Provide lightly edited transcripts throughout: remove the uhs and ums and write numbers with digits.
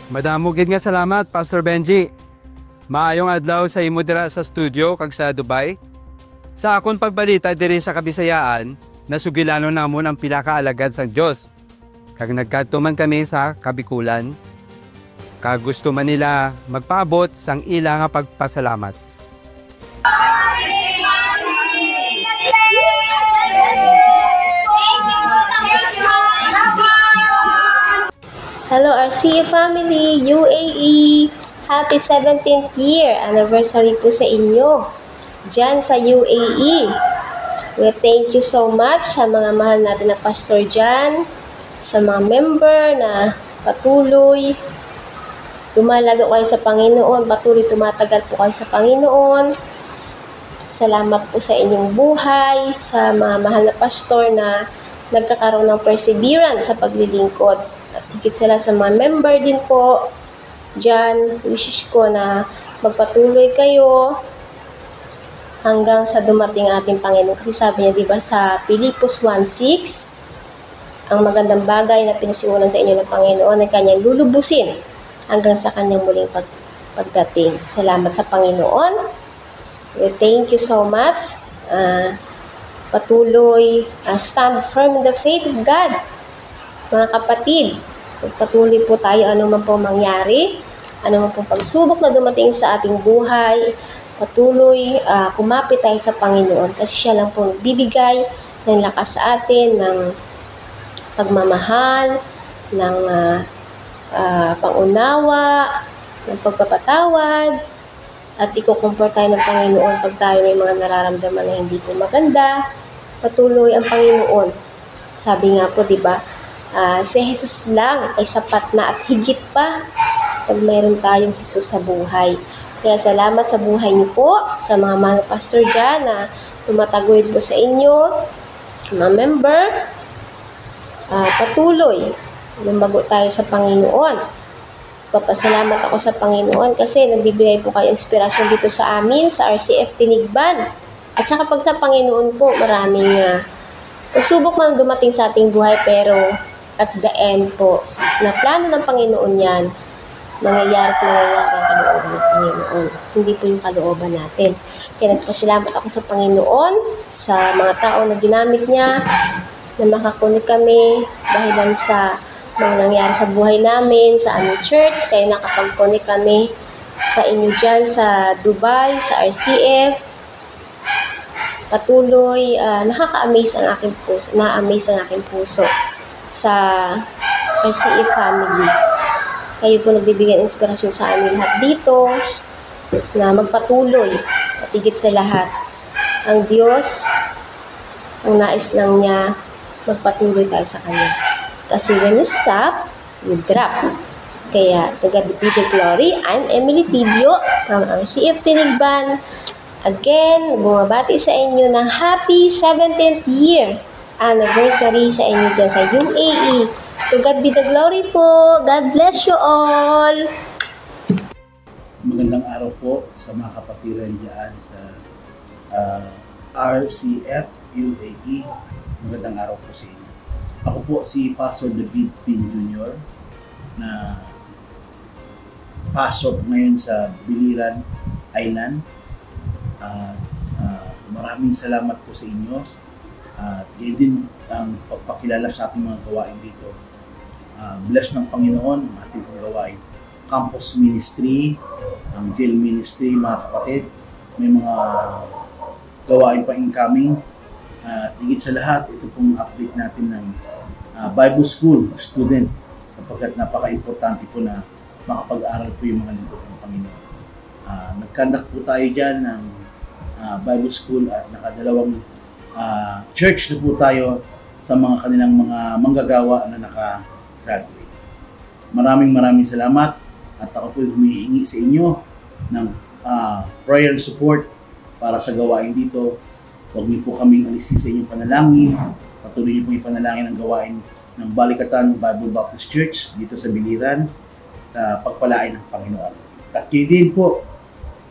Madamugid nga salamat, Pastor Benji. Maayong adlaw sa imo dira sa studio kag sa Dubai. Sa akong pagbalita diri sa Kabisayaan, nasugilano namon ang pila ka alagad sang Dios. Kag nagkadto man kami sa Kabikulan. Kag gusto man nila magpaabot sang ila nga pagpasalamat. Hello RCA family, UAE! Happy 17th year anniversary po sa inyo dyan sa UAE. We thank you so much sa mga mahal natin na pastor dyan, sa mga member na patuloy lumalago kayo sa Panginoon, patuloy tumatagal po kayo sa Panginoon. Salamat po sa inyong buhay, sa mga mahal na pastor na nagkakaroon ng perseverance sa paglilingkod. At higit sila sa mga member din po dyan, wishes ko na magpatuloy kayo hanggang sa dumating ating Panginoon. Kasi sabi niya, diba, sa Pilipos 1:6, ang magandang bagay na pinasimulan sa inyo ng Panginoon ay kanyang lulubusin hanggang sa kanyang muling pagdating. Salamat sa Panginoon. We thank you so much. Patuloy, stand firm in the faith of God. Mga kapatid, patuloy po tayo anuman po mangyari, anuman po pagsubok na dumating sa ating buhay, patuloy kumapit tayo sa Panginoon kasi siya lang po bibigay ng lakas sa atin, ng pagmamahal, ng pangunawa, ng pagpapatawad, at ikukumport tayo ng Panginoon pag tayo may mga nararamdaman na hindi po maganda. Patuloy ang Panginoon. Sabi nga po, diba, si Jesus lang ay sapat na at higit pa pag mayroon tayong Jesus sa buhay. Kaya salamat sa buhay niyo po, sa mga mahal na pastor dyan na tumataguyod po sa inyo, mga member. Patuloy, lumago tayo sa Panginoon. Papasalamat ako sa Panginoon kasi nagbibigay po kayo inspirasyon dito sa amin, sa RCF Tinigban. At saka pag sa Panginoon po, maraming pagsubok man dumating sa ating buhay, pero at the end po, na plano ng Panginoon yan, mangyayari ang kalooban ng Panginoon. Hindi po yung kalooban natin. Kaya nagpasalamat ako sa Panginoon, sa mga tao na ginamit niya, na makakunik kami dahilan sa mga nangyari sa buhay namin, sa aming church, kaya nakapag-connect kami sa inyo dyan sa Dubai, sa RCF. Patuloy, nakaka-amaze ang aking puso, na-amaze ang aking puso sa RCF family. Kayo po nagbibigay inspirasyon sa amin lahat dito na magpatuloy at higit sa lahat. Ang Diyos, ang nais lang niya, magpatuloy tayo sa Kanya. Kasi when you stop, you drop. Kaya, to God be the glory. I'm Emily Tibio from RCF Tinigban. Again, bumabati sa inyo ng happy 17th year anniversary sa inyo dyan sa UAE. To God be the glory po. God bless you all. Magandang araw po sa mga kapatiran dyan sa RCF UAE. Magandang araw po sa inyo. Ako po si Pastor David Pin Jr. na pastor ngayon sa Biliran Island. Maraming salamat po sa inyo. Yan din ang pagpakilala sa ating mga gawain dito. Bless ng Panginoon ang ating mga gawain. Campus Ministry, ang jail ministry, mga kapatid. May mga gawain pa incoming. Higit sa lahat, ito pong update natin ng Bible School student, kapagkat napaka-importante po na makapag-aral po yung mga lingkod ng Panginoon. Nagkandak po tayo dyan ng Bible School at nakadalawang church na po tayo sa mga kanilang mga manggagawa na naka-graduate. Maraming salamat at ako po humihingi sa inyo ng prayer and support para sa gawain dito. Huwag niyo po kaming alisin sa inyong panalangin. Patuloy niyo po yung panalangin ng gawain ng Balikatan Bible Baptist Church dito sa Biliran na pagpalain ng Panginoon. At din po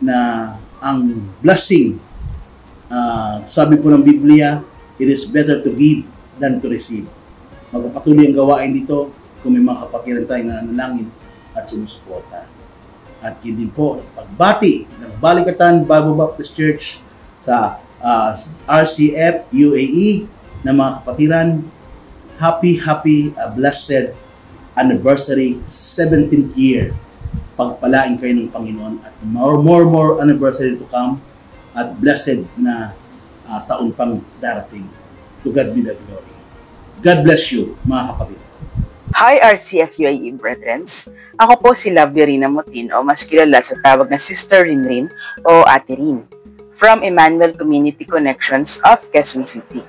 na ang blessing, sabi po ng Biblia, it is better to give than to receive. Magpapatuloy ang gawain dito kung may mga kapatiran tayo na nanalangin at sumusuporta. At yun din po, pagbati ng Balikatan Bible Baptist Church sa RCF UAE na mga kapatiran, happy, blessed anniversary, 17th year. Pagpalain kayo ng Panginoon at more anniversary to come at blessed na taon pang darating. To God be the glory. God bless you, mga kapatid. Hi RCF UAE brethrens! Ako po si Lovely Rina Mutin o mas kilala sa tawag na Sister Rinrin o Ate Rin from Emmanuel Community Connections of Quezon City.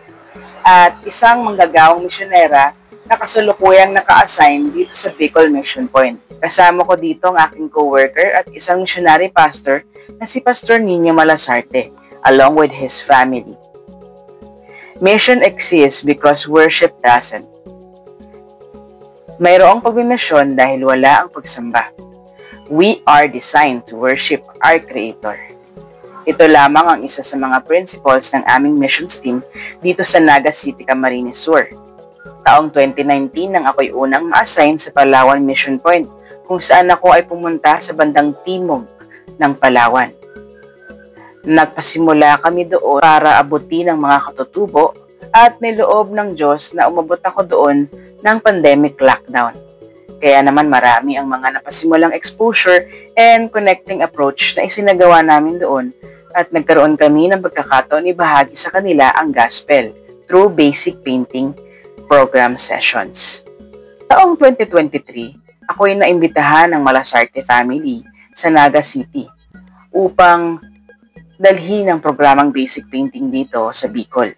At isang manggagawang misyonera na kasalukuyang naka-assign dito sa Bicol Mission Point. Kasama ko dito ang aking co-worker at isang missionary pastor na si Pastor Nino Malasarte along with his family. Mission exists because worship doesn't. Mayroong pagmimisyon dahil wala ang pagsamba. We are designed to worship our Creator. Ito lamang ang isa sa mga principles ng aming missions team dito sa Naga City, Camarines Sur. Taong 2019 nang ako'y unang ma-assign sa Palawan Mission Point, kung saan ako ay pumunta sa bandang timog ng Palawan. Nagpasimula kami doon para abutin ang mga katutubo at niloob ng Diyos na umabot ako doon ng pandemic lockdown. Kaya naman marami ang mga napasimulang exposure and connecting approach na isinagawa namin doon at nagkaroon kami ng pagkakataon ibahagi sa kanila ang gospel through basic painting program sessions. Taong 2023, ako'y naimbitahan ng Malasarte family sa Naga City upang dalhin ang programang basic painting dito sa Bicol.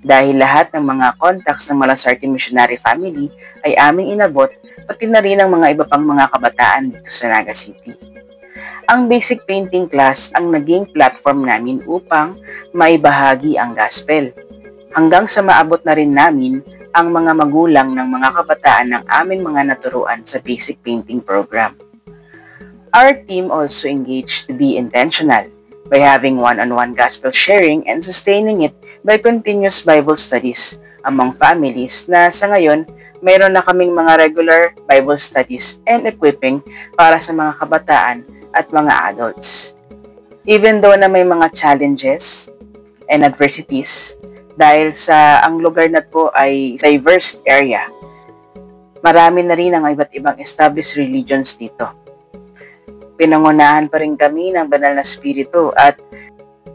Dahil lahat ng mga contacts ng Malasarte Missionary Family ay aming inabot, pati na rin ang mga iba pang mga kabataan dito sa Naga City. Ang basic painting class ang naging platform namin upang maibahagi ang gospel. Hanggang sa maabot na rin namin ang mga magulang ng mga kabataan ng aming mga naturuan sa basic painting program. Our team also engaged to be intentional by having one-on-one gospel sharing and sustaining it by continuous Bible studies among families na sa ngayon, mayroon na kaming mga regular Bible studies and equipping para sa mga kabataan at mga adults. Even though na may mga challenges and adversities, dahil sa ang lugar na po ay diverse area, marami na rin ang iba't ibang established religions dito. Pinangunahan pa rin kami ng banal na spirito at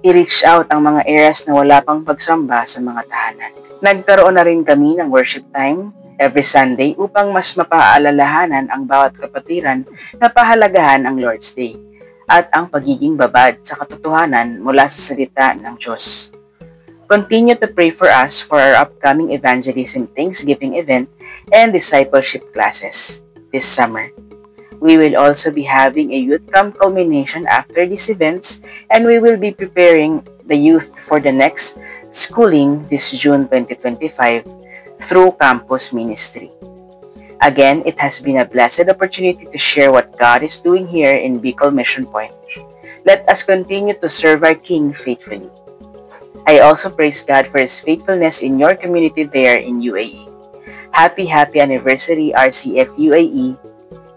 i-reach out ang mga areas na wala pang pagsamba sa mga tahanan. Nagkaroon na rin kami ng worship time every Sunday upang mas mapaalalahanan ang bawat kapatiran na pahalagahan ang Lord's Day at ang pagiging babad sa katotohanan mula sa salita ng Diyos. Continue to pray for us for our upcoming evangelism Thanksgiving event and discipleship classes this summer. We will also be having a youth camp culmination after these events, and we will be preparing the youth for the next schooling this June 2025 through campus ministry. Again, it has been a blessed opportunity to share what God is doing here in Bicol Mission Point. Let us continue to serve our King faithfully. I also praise God for His faithfulness in your community there in UAE. Happy anniversary RCF UAE,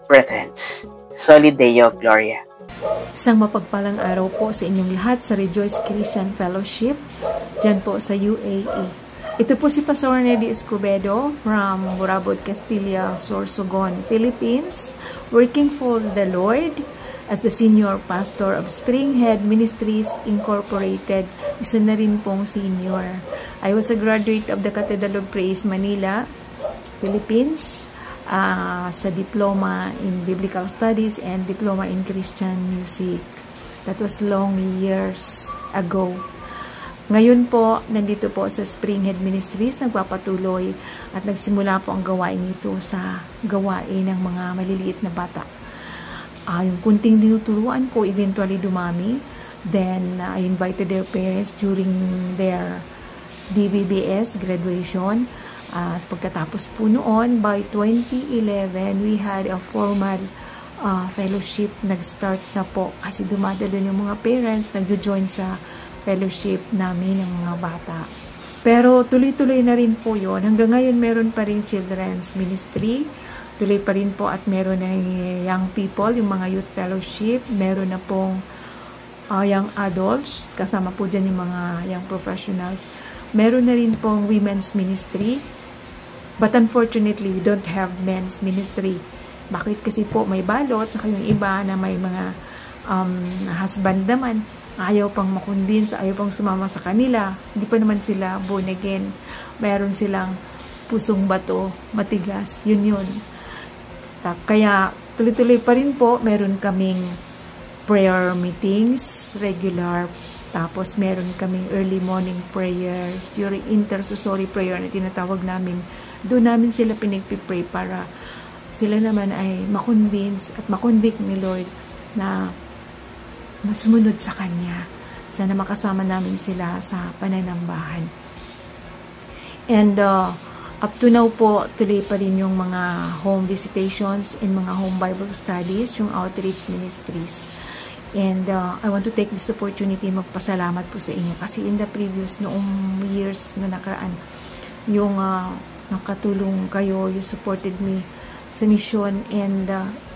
Brethrens. Soli Deo Gloria. Isang mapagpalang araw po sa inyong lahat sa Rejoice Christian Fellowship dyan po sa UAE. Ito po si Pastor Nelly Escobedo from Burabod, Castilla, Sorsogon, Philippines, working for the Lord as the Senior Pastor of Springhead Ministries Incorporated. Isa na rin pong senior. I was a graduate of the Cathedral of Praise, Manila, Philippines, sa Diploma in Biblical Studies and Diploma in Christian Music. That was long years ago. Ngayon po, nandito po sa Springhead Ministries, nagpapatuloy at nagsimula po ang gawain ito sa gawain ng mga maliliit na bata. Yung kunting dinuturuan ko, eventually dumami. Then, I invited their parents during their DBBS graduation. At pagkatapos po noon, by 2011, we had a formal fellowship. Nag-start na po kasi dumadalo yung mga parents, nag-join sa fellowship namin ng mga bata. Pero tuloy-tuloy na rin po yun. Hanggang ngayon, meron pa rin children's ministry tuloy pa rin po at meron na young people, yung mga youth fellowship, meron na pong young adults, kasama po dyan yung mga young professionals. Meron na rin pong women's ministry, but unfortunately, we don't have men's ministry. Bakit? Kasi po may balot, saka yung iba na may mga husband naman, ayaw pang makonvince, ayaw pang sumama sa kanila. Hindi pa naman sila born again. Meron silang pusong bato, matigas. Yun. Kaya tuloy-tuloy pa rin po, meron kaming prayer meetings, regular. Tapos meron kaming early morning prayers, yung intercessory prayer na tinatawag namin. Doon namin sila pinagpipray para sila naman ay makonvince at makonvict ni Lord na masumunod sa Kanya. Sana makasama namin sila sa pananambahan. And up to now po, tuloy pa rin yung mga home visitations and mga home Bible studies, yung outreach ministries. And I want to take this opportunity magpasalamat po sa inyo kasi in the previous noong years na nakaraan, yung nakatulong kayo, you supported me sa mission and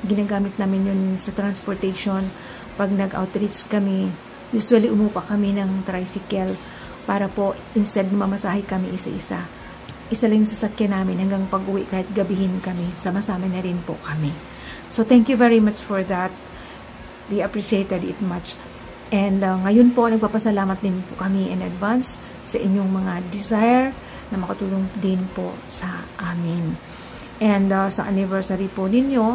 ginagamit namin yun sa transportation. Pag nag-outreach kami, usually umupa kami ng tricycle para po instead mamasahe kami isa-isa. Isa lang yung sasakyan namin hanggang pag-uwi kahit gabihin kami, sama-sama na rin po kami. So thank you very much for that. They appreciated it much. And ngayon po, nagpapasalamat din po kami in advance sa inyong mga desire na makatulong din po sa amin. And sa anniversary po ninyo,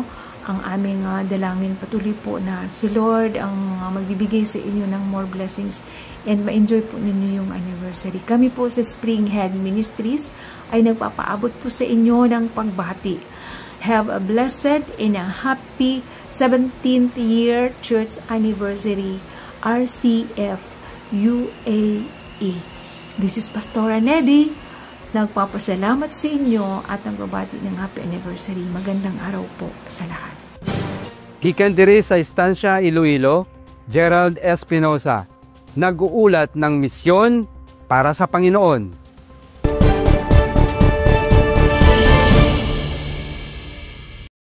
ang aming dalangin patuloy po na si Lord ang magbibigay sa inyo ng more blessings and ma-enjoy po ninyo yung anniversary. Kami po sa Springhead Ministries ay nagpapaabot po sa inyo ng pagbati. Have a blessed and a happy 17th year church anniversary, RCF UAE. This is Pastora Nedy. Nagpapasalamat sa inyo at nagbabati ng happy anniversary. Magandang araw po sa lahat. Gikan diri sa Estancia Iloilo, Gerald Espinosa, nag-uulat ng misyon para sa Panginoon.